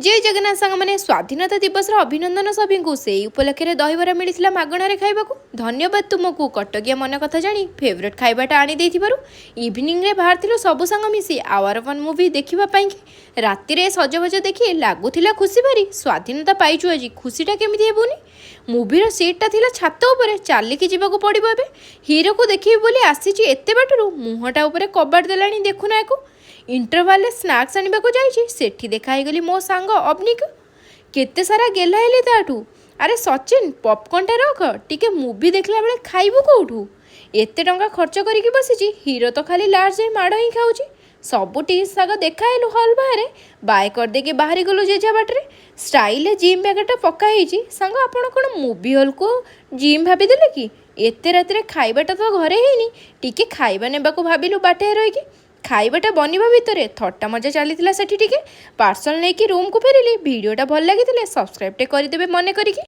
जय जगन्नाथ सांग मैंने स्वाधीनता दिवस अभिनंदन सभी को से उपलक्षे दहीबरा मिलता मागणार खाइबा धन्यवाद तुमको कटकिया मन कथा जानी फेवरेट खाइबाटा आनी इवनिंग रे बाहर सबु सांग मिसी आवर वन मूवी देखा राति रे सजबज देखी लगुला खुशी भारी स्वाधीनता पाइचु आज खुशीटा केमी हेबुनी मूवीर सीटा थिला छात उपर चलिकी जावाक पड़ो ए हीरो को देखी बोली आसी एत बाटू मुहटा उपर कबाड़ देलानी देखुना या इंटरवाल स्नाक्स आने को जाइए सेठी देखाई गली मो सांग अवनिक केते सारा गेला हेली ताठू अरे सचिन पॉपकॉर्नटा रख टिके मूवी देखला बेले खाइबू कोठू एते टंका खर्च करिकी बसीची हीरो तो खाली लास्ट जाए माड़ ही खाऊची सबू टी साग देखाइलु हल बाहर बाय करदे कि बाहरी गलु जेजा बाटरे स्टाइल जिम बैगटा पकाई सांग आपण कौन मूवी हॉल को जिम भाभी कि एते राति खाइबाटा तो घरे ही टिके खाइबा नेबा को भाविलु बाटे रही खाइबाटा बनवा भितर थट्टा मजा चली पार्सल नहीं कि रूम को फेरिली वीडियोटा भल लगी सब्सक्राइब करदेवे मन करी।